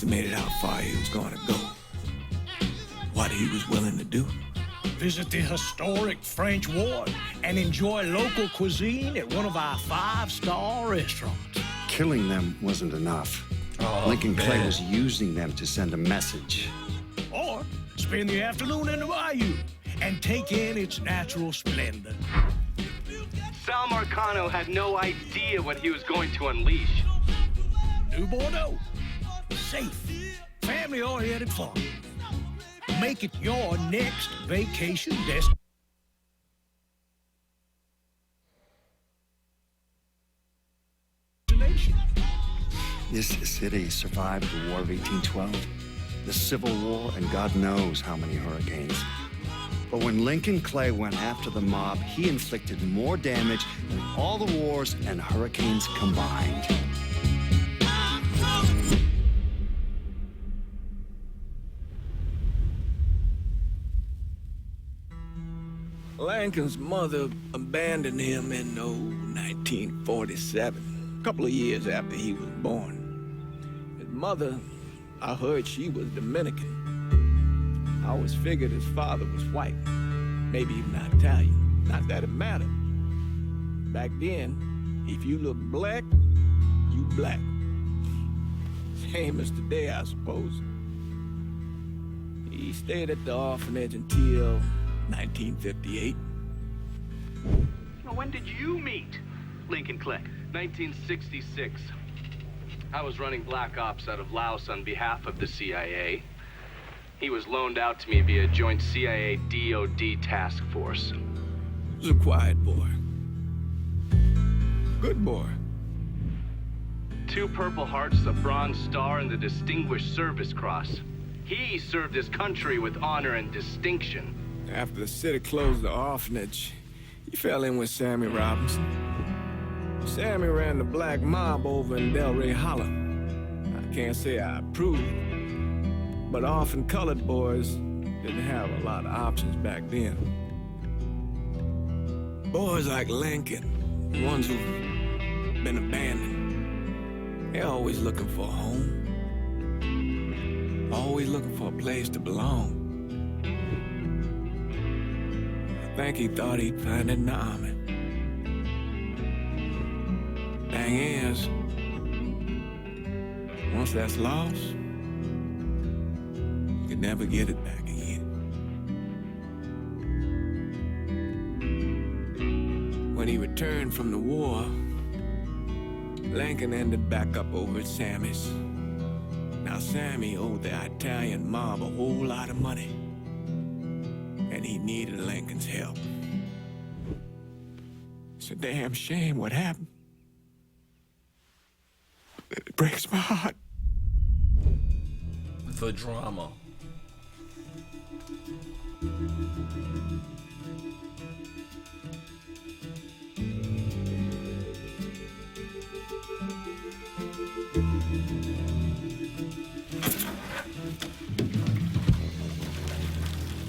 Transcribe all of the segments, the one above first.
underestimated how far he was going to go. What he was willing to do. Visit the historic French Ward and enjoy local cuisine at one of our 5-star restaurants. Killing them wasn't enough. Lincoln Clay was using them to send a message. Or spend the afternoon in the bayou and take in its natural splendor. Sal Marcano had no idea what he was going to unleash. New Bordeaux. Safe, family-oriented fun. Make it your next vacation destination. This city survived the War of 1812, the Civil War, and God knows how many hurricanes. But when Lincoln Clay went after the mob, he inflicted more damage than all the wars and hurricanes combined. Lincoln's mother abandoned him in 1947, a couple of years after he was born. His mother, I heard she was Dominican. I always figured his father was white, maybe even Italian. Not that it mattered. Back then, if you look black, you black. Same as today, I suppose. He stayed at the orphanage until 1958. Now, when did you meet Lincoln Clay? 1966. I was running Black Ops out of Laos on behalf of the CIA. He was loaned out to me via joint CIA-DOD task force. He was a quiet boy. Good boy. 2 Purple Hearts, a Bronze Star, and the Distinguished Service Cross. He served his country with honor and distinction. After the city closed the orphanage, he fell in with Sammy Robinson. Sammy ran the black mob over in Delray Hollow. I can't say I approved, but orphan colored boys didn't have a lot of options back then. Boys like Lincoln, ones who've been abandoned, they're always looking for a home. Always looking for a place to belong. I think he thought he'd find it in the army. Thing is, once that's lost, you can never get it back again. When he returned from the war, Lincoln ended back up over at Sammy's. Now, Sammy owed the Italian mob a whole lot of money, and he needed Lincoln's help. It's a damn shame what happened. It breaks my heart. The drama.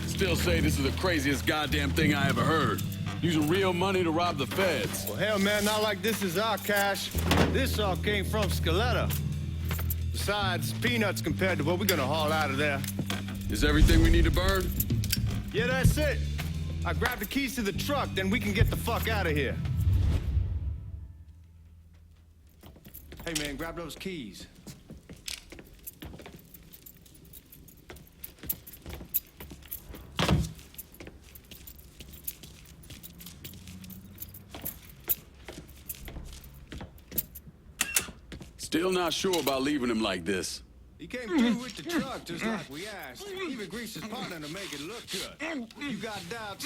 Still say this is the craziest goddamn thing I ever heard. Using real money to rob the feds. Well, hell, man, not like this is our cash. This all came from Scaletta. Besides, peanuts compared to what we're gonna haul out of there. Is everything we need to burn? Yeah, that's it. I grabbed the keys to the truck, then we can get the fuck out of here. Hey, man, grab those keys. Still not sure about leaving him like this. He came through with the truck just like we asked. Even greased his partner to make it look good. If you got doubts,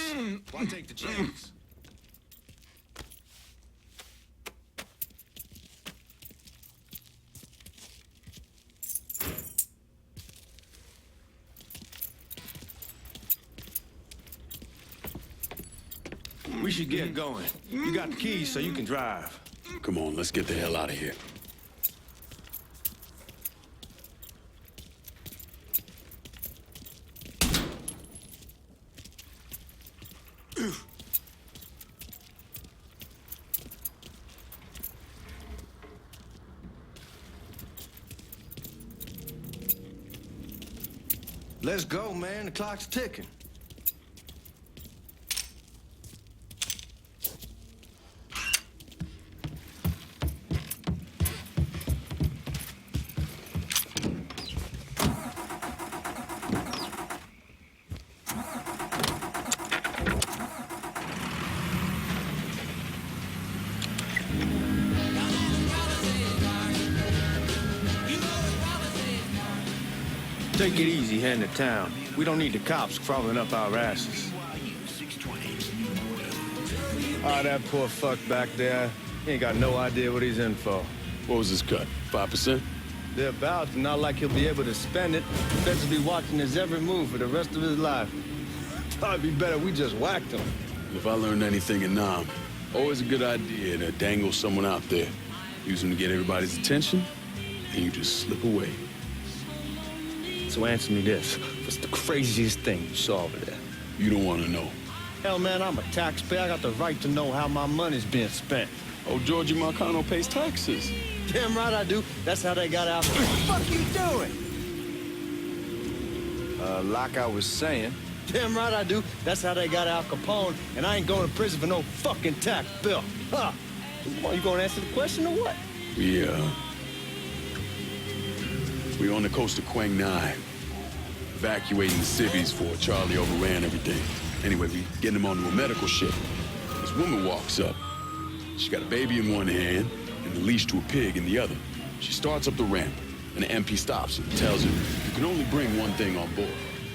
why take the chance? We should get going. You got the keys so you can drive. Come on, let's get the hell out of here. Let's go, man. The clock's ticking. Take it easy heading to town. We don't need the cops crawling up our asses. Ah, that poor fuck back there. He ain't got no idea what he's in for. What was his cut? 5%? Thereabouts, not like he'll be able to spend it. Feds will be watching his every move for the rest of his life. Probably be better we just whacked him. If I learned anything in Nam, always a good idea to dangle someone out there. Use them to get everybody's attention, and you just slip away. So answer me this. What's the craziest thing you saw over there? You don't want to know. Hell, man, I'm a taxpayer. I got the right to know how my money's being spent. Oh, Georgie Marcano pays taxes. Damn right I do. That's how they got out. What the fuck you doing? Like I was saying. Damn right I do. That's how they got Al Capone, and I ain't going to prison for no fucking tax bill. Huh? Well, you gonna answer the question or what? We're on the coast of Quang Nai, evacuating the civvies for Charlie overran everything. Anyway, we getting him onto a medical ship. This woman walks up. She got a baby in one hand and the leash to a pig in the other. She starts up the ramp, and the MP stops her and tells her, you can only bring one thing on board.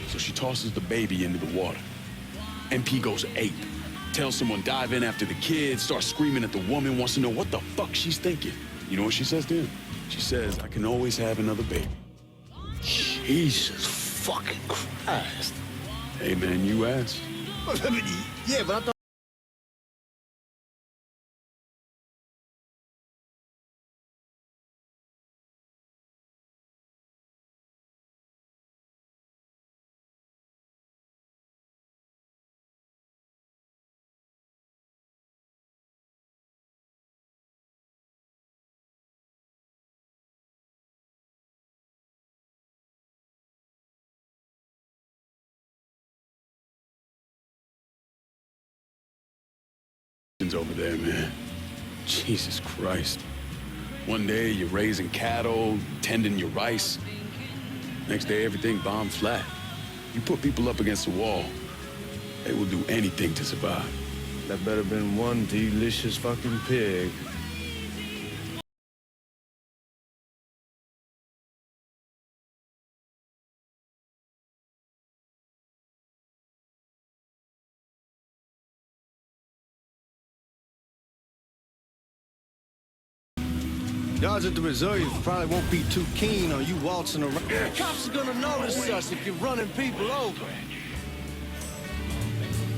So she tosses the baby into the water. MP goes ape. Tells someone dive in after the kid, starts screaming at the woman, wants to know what the fuck she's thinking. You know what she says to him? She says, I can always have another baby. Jesus fucking Christ. Hey, man, you asked. Yeah, but I thought... Over there, man. Jesus Christ. One day you're raising cattle, tending your rice. Next day everything bombed flat. You put people up against the wall, they will do anything to survive. That better been one delicious fucking pig. Guards at the reserve probably won't be too keen on you waltzing around. The cops are gonna notice us if you're running people over.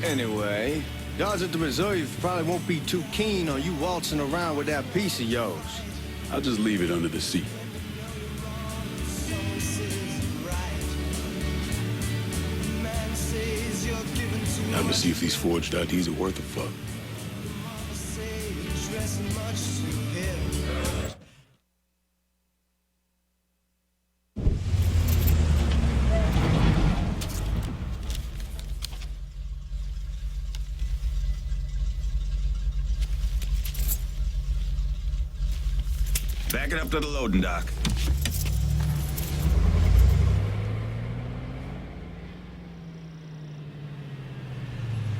Anyway, guards at the reserve probably won't be too keen on you waltzing around with that piece of yours. I'll just leave it under the seat. Time to see if these forged IDs are worth a fuck. Back it up to the loading dock.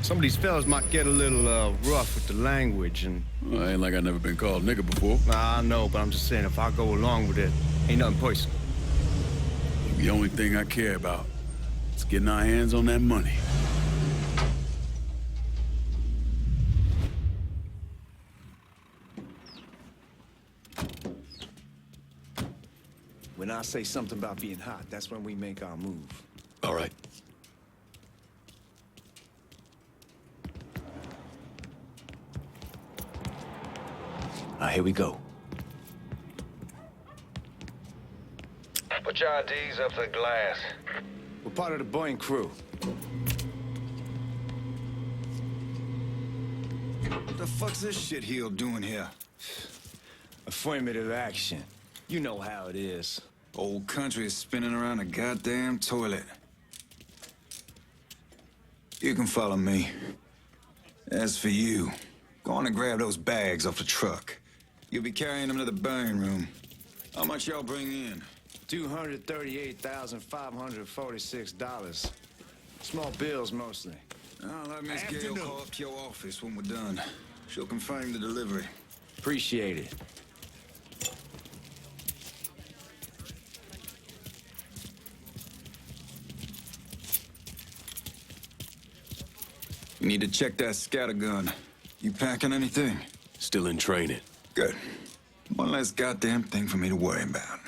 Some of these fellas might get a little rough with the language and... Well, ain't like I've never been called nigga before. Nah, I know, but I'm just saying if I go along with it, ain't nothing personal. The only thing I care about is getting our hands on that money. When I say something about being hot, that's when we make our move. All right. Here we go. Put your IDs up to the glass. We're part of the Boeing crew. What the fuck's this shitheel doing here? Affirmative action. You know how it is. Old country is spinning around a goddamn toilet. You can follow me. As for you, go on and grab those bags off the truck. You'll be carrying them to the burning room. How much y'all bring in? $238,546. Small bills, mostly. I'll let Miss Gale call up to your office when we're done. She'll confirm the delivery. Appreciate it. You need to check that scattergun. You packing anything? Still in training. Good. One less goddamn thing for me to worry about.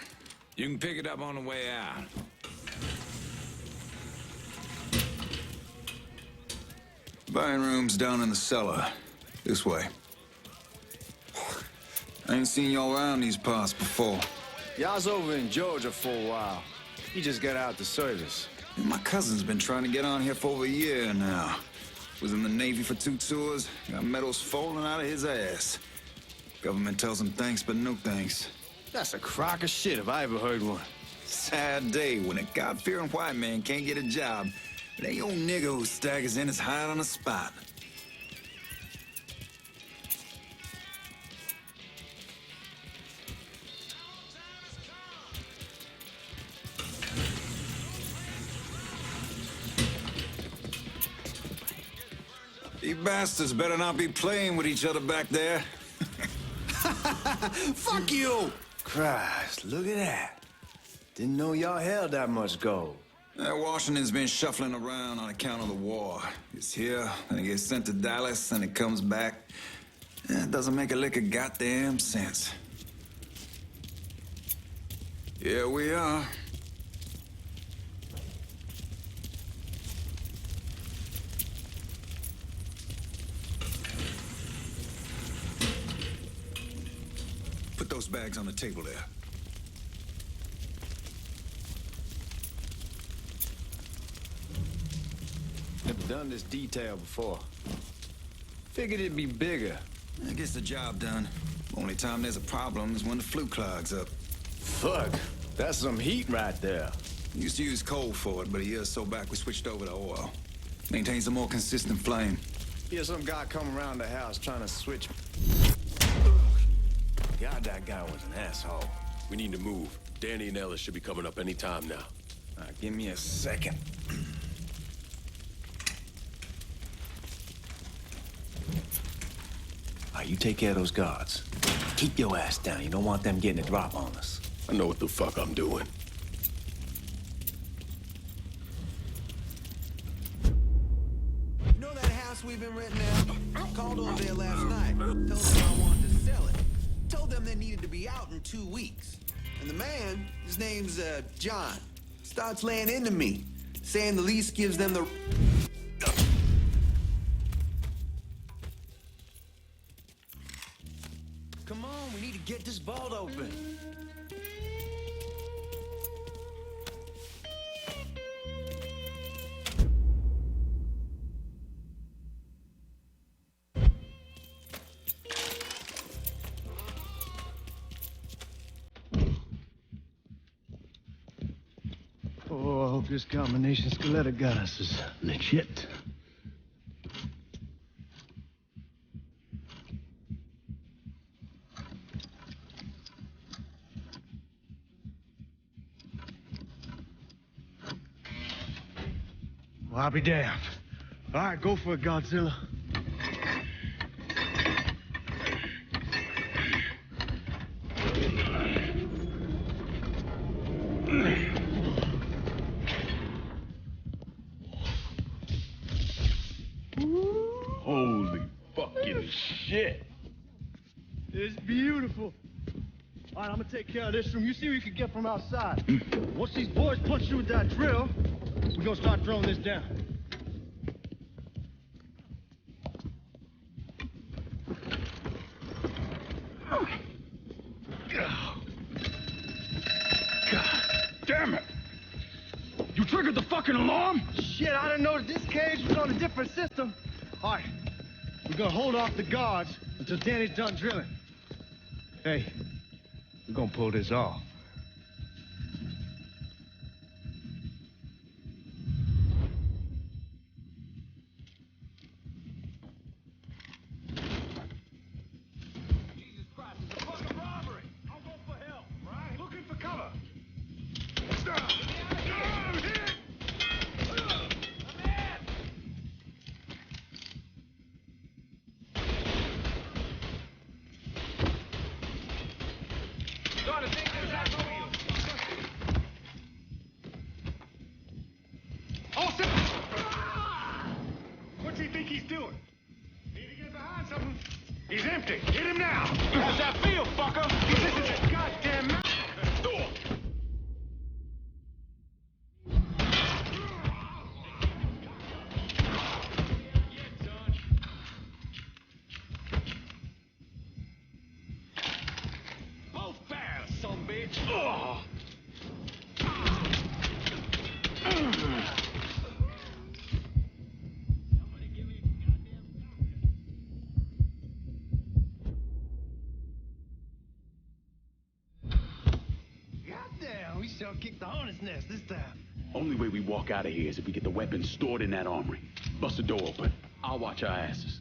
You can pick it up on the way out. Buying room's down in the cellar. This way. I ain't seen y'all around these parts before. Y'all's over in Georgia for a while. He just got out the service. My cousin's been trying to get on here for over a year now. Was in the Navy for 2 tours, got medals falling out of his ass. Government tells him thanks, but no thanks. That's a crock of shit if I ever heard one. Sad day when a God-fearing white man can't get a job. But ain't old nigga who staggers in his hide on the spot. You bastards better not be playing with each other back there. Fuck you! Christ, look at that. Didn't know y'all held that much gold. Washington's been shuffling around on account of the war. It's here, and it gets sent to Dallas, and it comes back. It doesn't make a lick of goddamn sense. Here we are. Put those bags on the table there. Never done this detail before. Figured it'd be bigger. It gets the job done. Only time there's a problem is when the flue clogs up. Fuck, that's some heat right there. Used to use coal for it, but a year or so back we switched over to oil. Maintains a more consistent flame. Here's some guy come around the house trying to switch. God, that guy was an asshole. We need to move. Danny and Ellis should be coming up any time now. Give me a second. You take care of those guards. Keep your ass down. You don't want them getting a drop on us. I know what the fuck I'm doing. You know that house we've been renting out? Called over there last night. Told them I wanted to sell it. Told them they needed to be out in 2 weeks. And the man, his name's John, starts laying into me, saying the lease gives them the... Come on, we need to get this vault open. Oh, I hope this combination Scaletta got us is legit. Well, I'll be damned. All right, go for it, Godzilla. Holy fucking shit. It's beautiful. All right, I'm gonna take care of this room. You see what you can get from outside. Once these boys punch you with that drill, we're gonna start throwing this down. God damn it. You triggered the fucking alarm? Shit, I didn't know that this cage was on a different system. All right, we're gonna hold off the guards until Danny's done drilling. Hey, we're gonna pull this off. trying to take this out of you. Austin! What's he think he's doing? Need to get behind something. He's empty. Hit him now. How's that feel, fucker? This is a goddamn mess. Door. Both fast, son bitch. Oh. Goddamn, we shall kick the hornet's nest this time. Only way we walk out of here is if we get the weapons stored in that armory. Bust the door open. I'll watch our asses.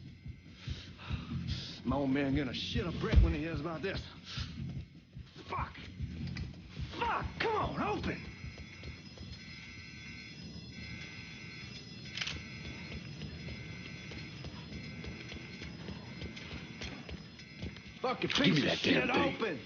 My old man gonna shit a brick when he hears about this. Fuck! Fuck! Come on, open! Fucking Give me piece that of shit, damn thing. open!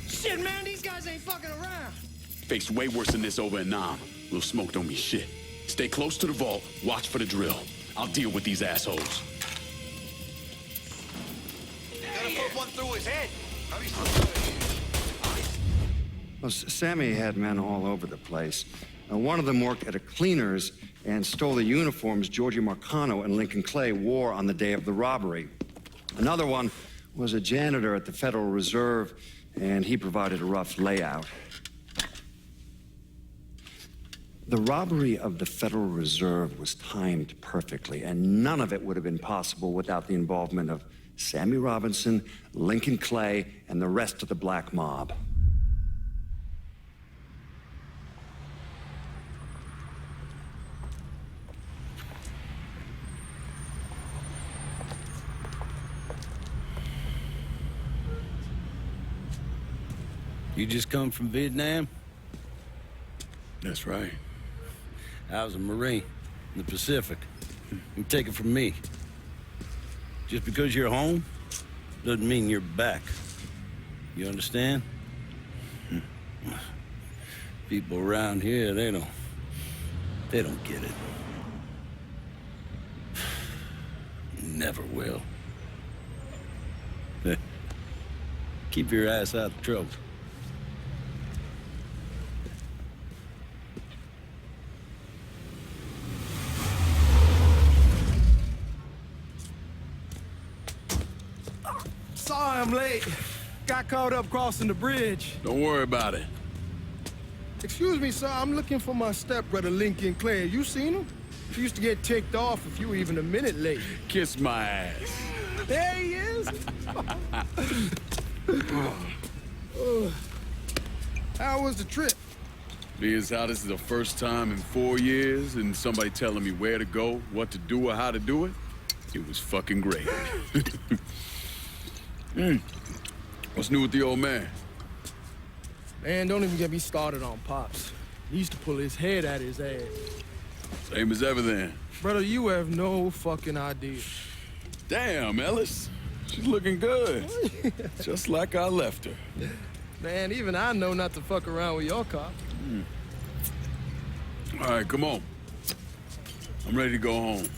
Shit, man, these guys ain't fucking around. Faced way worse than this over in Nam. Little smoke don't mean shit. Stay close to the vault. Watch for the drill. I'll deal with these assholes. Gotta put one through his head. Well, Sammy had men all over the place. One of them worked at a cleaner's and stole the uniforms Georgie Marcano and Lincoln Clay wore on the day of the robbery. Another one was a janitor at the Federal Reserve, and he provided a rough layout. The robbery of the Federal Reserve was timed perfectly, and none of it would have been possible without the involvement of Sammy Robinson, Lincoln Clay, and the rest of the black mob. You just come from Vietnam? That's right. I was a Marine in the Pacific. You take it from me. Just because you're home doesn't mean you're back. You understand? People around here, they don't get it. Never will. Keep your ass out of trouble. Sorry I'm late. Got caught up crossing the bridge. Don't worry about it. Excuse me, sir. I'm looking for my stepbrother, Lincoln Clay. You seen him? He used to get ticked off if you were even a minute late. Kiss my ass. There he is. How was the trip? Being as how this is the first time in 4 years and somebody telling me where to go, what to do, or how to do it, it was fucking great. What's new with the old man? Man, don't even get me started on Pops. He used to pull his head out his ass. Same as ever then. Brother, you have no fucking idea. Damn, Ellis. She's looking good. Just like I left her. Man, even I know not to fuck around with your cop. All right, come on. I'm ready to go home.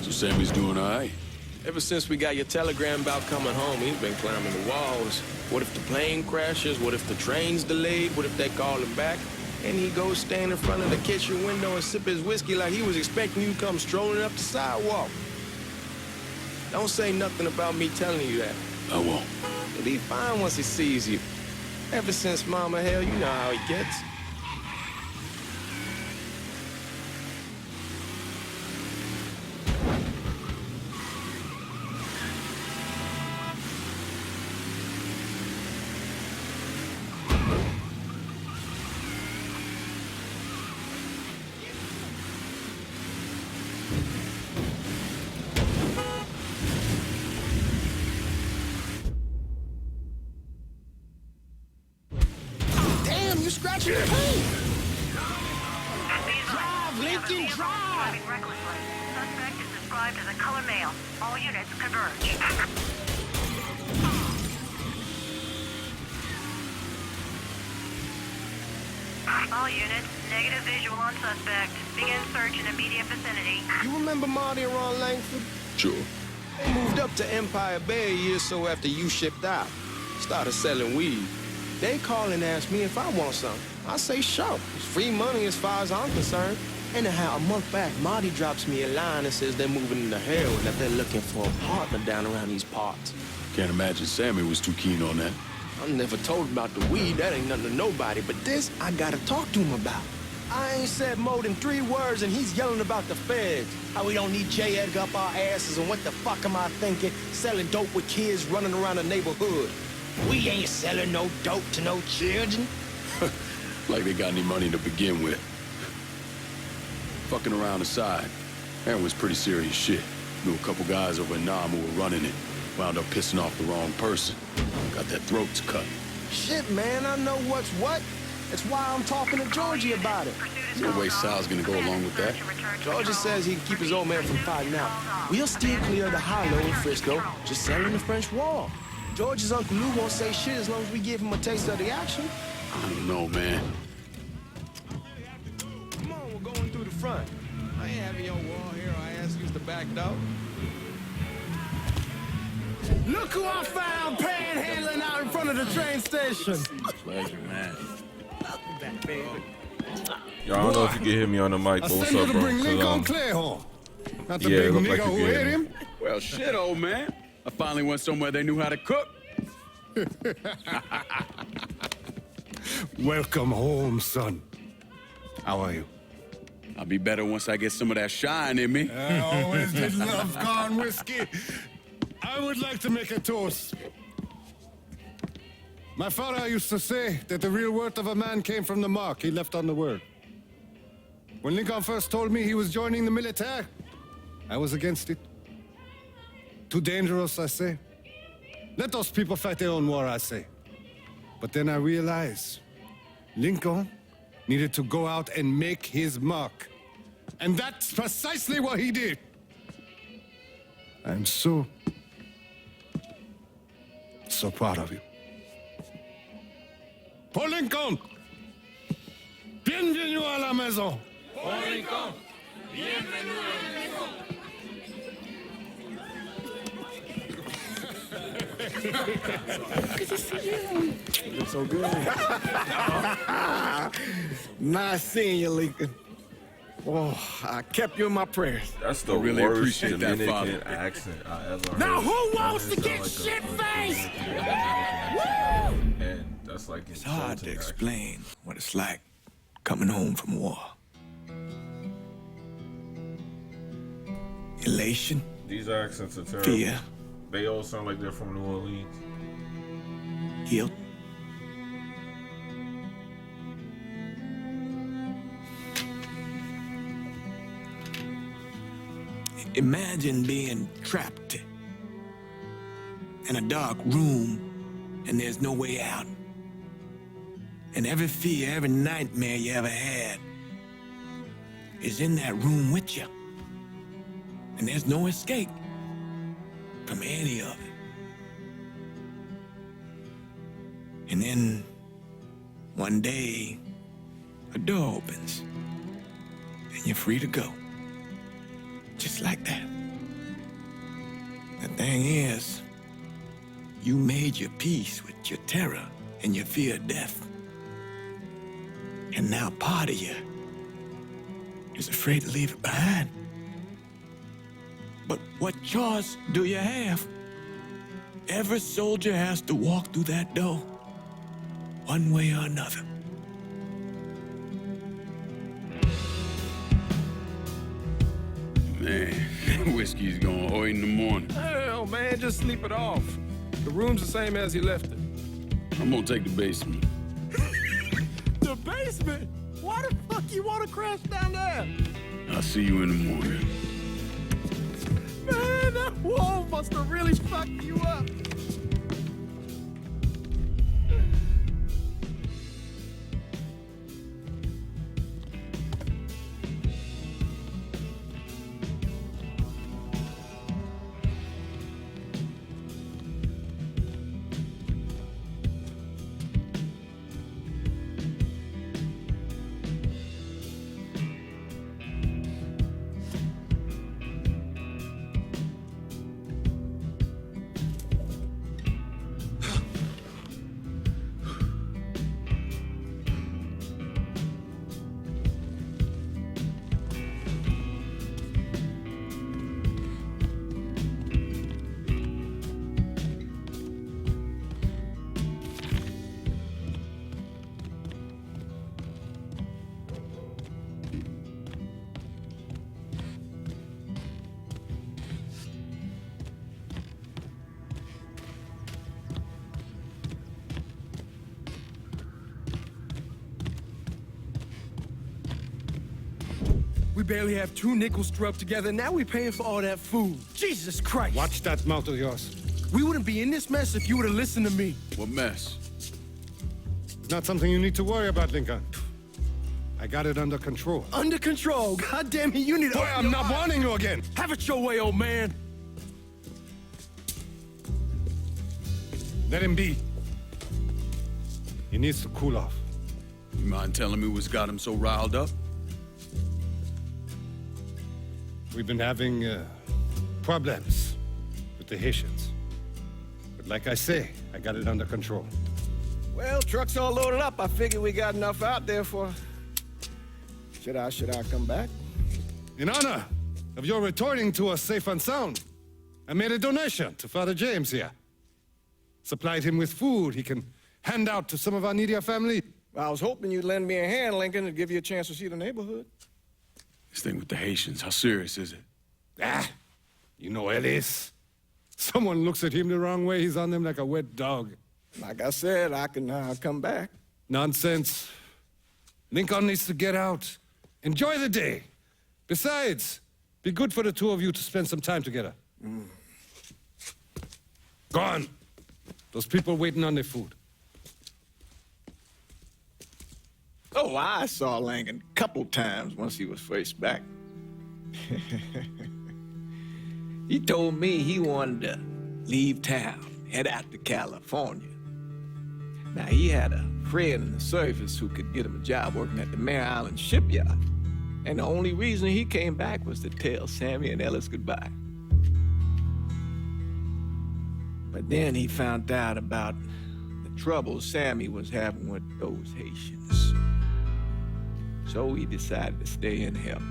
So Sammy's doing all right? Ever since we got your telegram about coming home, he's been climbing the walls. What if the plane crashes? What if the train's delayed? What if they call him back? And he goes stand in front of the kitchen window and sip his whiskey like he was expecting you to come strolling up the sidewalk. Don't say nothing about me telling you that. I won't. He'll be fine once he sees you. Ever since Mama, hell, you know how he gets. Scratching the paint! Drive, Lincoln, drive! Suspect is described as a color male. All units converge. All units, negative visual on suspect. Begin search in immediate vicinity. You remember Marty and Ron Langford? Sure. They moved up to Empire Bay a year or so after you shipped out. Started selling weed. They call and ask me if I want something. I say sure. It's free money as far as I'm concerned. Anyhow, a month back, Marty drops me a line and says they're moving into heroin, that they're looking for a partner down around these parts. Can't imagine Sammy was too keen on that. I'm never told about the weed. That ain't nothing to nobody. But this, I gotta talk to him about. I ain't said more than 3 words, and he's yelling about the feds. How we don't need J. Edgar up our asses, and what the fuck am I thinking? Selling dope with kids running around the neighborhood. We ain't selling no dope to no children. Like they got any money to begin with. Fucking around aside, heroin's pretty serious shit. Knew a couple guys over in Nam who were running it. Wound up pissing off the wrong person. Got their throats cut. Shit, man, I know what's what. That's why I'm talking to Georgie about it. No way Sal's gonna go along with that. Georgie says he can keep his old man from fighting out. We'll steer clear of the hollow in Frisco, just selling the French Wall. George's Uncle Lou won't say shit as long as we give him a taste of the action. I don't know, man. Come on, we're going through the front. I ain't having your wall here. I asked you to back door. Look who I found panhandling out in front of the train station. Pleasure, man. Welcome back, baby. Yo, I don't know if you can hear me on the mic, but what's up, bro? Bring Lincoln Clay home. Not the yeah, big look nigga like who you hit can hear me. him. Well, shit, old man. I finally went somewhere they knew how to cook. Welcome home, son. How are you? I'll be better once I get some of that shine in me. I always did love corn whiskey. I would like to make a toast. My father used to say that the real worth of a man came from the mark he left on the world. When Lincoln first told me he was joining the military, I was against it. Too dangerous, I say. Let those people fight their own war, I say. But then I realized Lincoln needed to go out and make his mark. And that's precisely what he did. I'm so proud of you. Paul Lincoln! Bienvenue à la maison! Paul Lincoln! Bienvenue à la maison! Good to see you. You look so good. Nice seeing you, Lincoln. Oh, I kept you in my prayers. That's the really worst appreciate that, Dominican Father. accent I ever heard. Now who wants to That get sound like a shit-faced? Dominican and that's like It's hard to explain what it's like coming home from war. Elation, These accents are terrible. fear, They all sound like they're from New Orleans. guilt. Imagine being trapped in a dark room and there's no way out. And every fear, every nightmare you ever had is in that room with you. And there's no escape from any of it. And then one day, a door opens and you're free to go. Just like that. Thing is, you made your peace with your terror and your fear of death. And now part of you is afraid to leave it behind. But what choice do you have? Every soldier has to walk through that door, one way or another. Man, whiskey's going hoy in the morning. Hell, man, just sleep it off. The room's the same as you left it. I'm gonna take the basement. The basement? Why the fuck you want to crash down there? I'll see you in the morning. Man, that wall must have really fucked you up. We barely have 2 nickels to rub together. Now we paying for all that food. Jesus Christ. Watch that mouth of yours. We wouldn't be in this mess if you would have listened to me. What mess? It's not something you need to worry about, Lincoln. I got it under control. Under control. God damn it, you need to... Boy, I'm not warning you again. Have it your way, old man. Let him be. He needs to cool off. You mind telling me what's got him so riled up? We've been having problems with the Haitians. But like I say, I got it under control. Well, truck's all loaded up. I figure we got enough out there for... Should I come back? In honor of your returning to us safe and sound, I made a donation to Father James here. Supplied him with food he can hand out to some of our needier family. Well, I was hoping you'd lend me a hand, Lincoln, and give you a chance to see the neighborhood. This thing with the Haitians, how serious is it? You know Ellis. Someone looks at him the wrong way, he's on them like a wet dog. Like I said, I can come back. Nonsense. Lincoln needs to get out. Enjoy the day. Besides, be good for the two of you to spend some time together. Go on. Those people waiting on their food. Oh, I saw Lincoln a couple times once he was first back. He told me he wanted to leave town, head out to California. Now, he had a friend in the service who could get him a job working at the Mare Island shipyard. And the only reason he came back was to tell Sammy and Ellis goodbye. But then he found out about the trouble Sammy was having with those Haitians. So he decided to stay and help.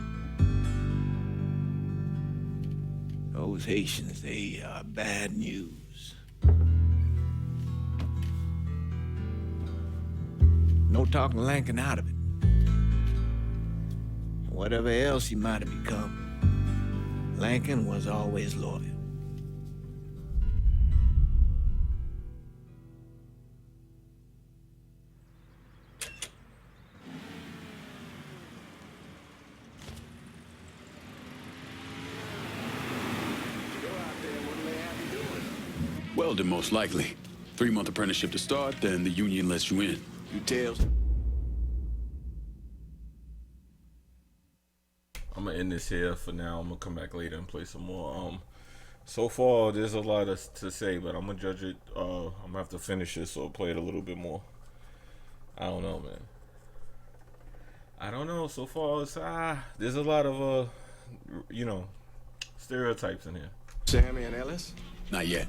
Those Haitians, they are bad news. No talking Lincoln out of it. Whatever else he might have become, Lincoln was always loyal. Welding, most likely. 3-month apprenticeship to start, then the union lets you in. Details? I'm gonna end this here for now. I'm gonna come back later and play some more. So far there's a lot to say, but I'm gonna judge it. I'm gonna have to finish it, so play it a little bit more. I don't know, man. I don't know. So far it's there's a lot of you know, stereotypes in here. Sammy and Ellis? Not yet.